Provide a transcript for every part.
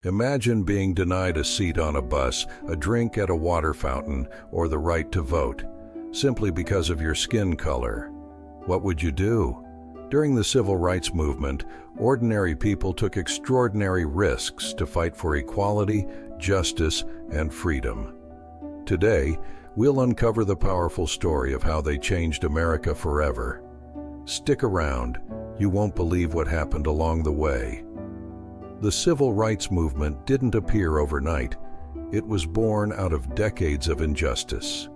Imagine being denied a seat on a bus, a drink at a water fountain, or the right to vote, simply because of your skin color. What would you do? During the civil rights movement, ordinary people took extraordinary risks to fight for equality, justice, and freedom. Today, we'll uncover the powerful story of how they changed America forever. Stick around, you won't believe what happened along the way. The civil rights movement didn't appear overnight. It was born out of decades of injustice.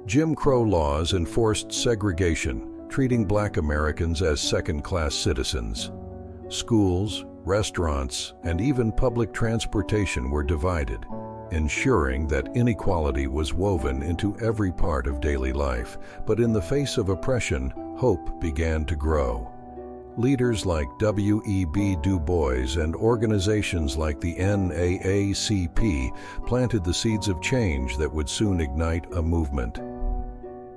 Jim Crow laws enforced segregation, treating Black Americans as second-class citizens. Schools, restaurants, and even public transportation were divided, ensuring that inequality was woven into every part of daily life. But in the face of oppression, hope began to grow. Leaders like W.E.B. Du Bois and organizations like the NAACP planted the seeds of change that would soon ignite a movement.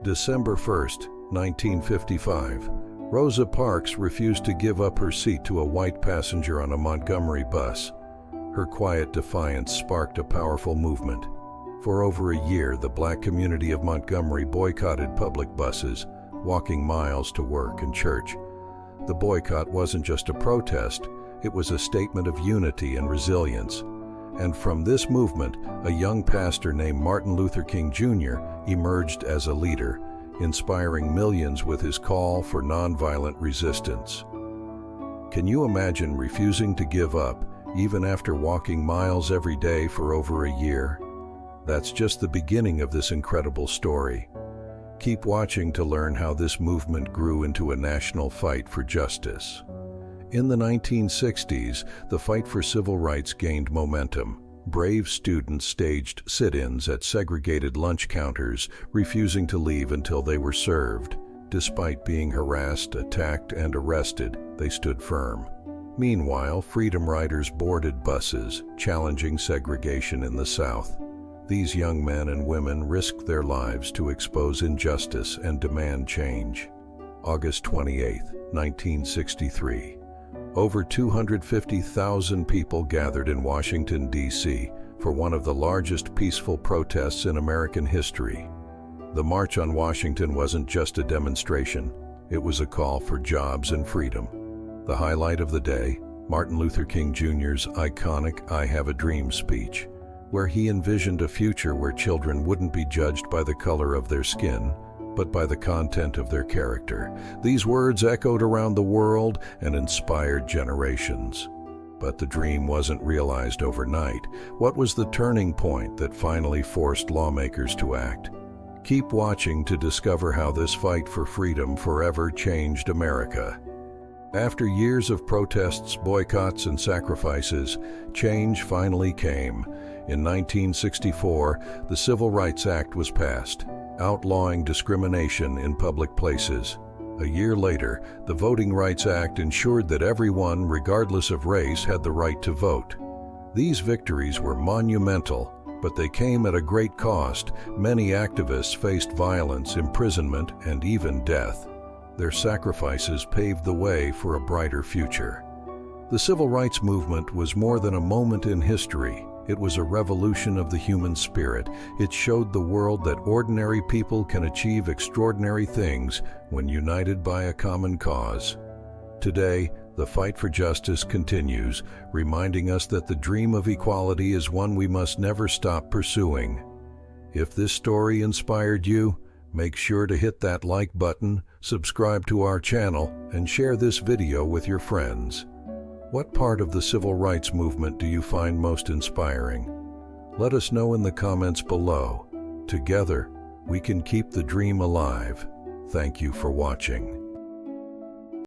December 1st, 1955, Rosa Parks refused to give up her seat to a white passenger on a Montgomery bus. Her quiet defiance sparked a powerful movement. For over a year, the Black community of Montgomery boycotted public buses, walking miles to work and church. The boycott wasn't just a protest, it was a statement of unity and resilience. And from this movement, a young pastor named Martin Luther King Jr. emerged as a leader, inspiring millions with his call for nonviolent resistance. Can you imagine refusing to give up, even after walking miles every day for over a year? That's just the beginning of this incredible story. Keep watching to learn how this movement grew into a national fight for justice. In the 1960s, the fight for civil rights gained momentum. Brave students staged sit-ins at segregated lunch counters, refusing to leave until they were served. Despite being harassed, attacked, and arrested, they stood firm. Meanwhile, freedom riders boarded buses, challenging segregation in the South. These young men and women risked their lives to expose injustice and demand change. August 28, 1963. Over 250,000 people gathered in Washington, D.C. for one of the largest peaceful protests in American history. The March on Washington wasn't just a demonstration, it was a call for jobs and freedom. The highlight of the day, Martin Luther King Jr.'s iconic "I Have a Dream" speech, where he envisioned a future where children wouldn't be judged by the color of their skin, but by the content of their character. These words echoed around the world and inspired generations. But the dream wasn't realized overnight. What was the turning point that finally forced lawmakers to act? Keep watching to discover how this fight for freedom forever changed America. After years of protests, boycotts, and sacrifices, change finally came. In 1964, the Civil Rights Act was passed, outlawing discrimination in public places. A year later, the Voting Rights Act ensured that everyone, regardless of race, had the right to vote. These victories were monumental, but they came at a great cost. Many activists faced violence, imprisonment, and even death. Their sacrifices paved the way for a brighter future. The Civil Rights Movement was more than a moment in history. It was a revolution of the human spirit. It showed the world that ordinary people can achieve extraordinary things when united by a common cause. Today, the fight for justice continues, reminding us that the dream of equality is one we must never stop pursuing. If this story inspired you, make sure to hit that like button, subscribe to our channel, and share this video with your friends. What part of the civil rights movement do you find most inspiring? Let us know in the comments below. Together, we can keep the dream alive. Thank you for watching.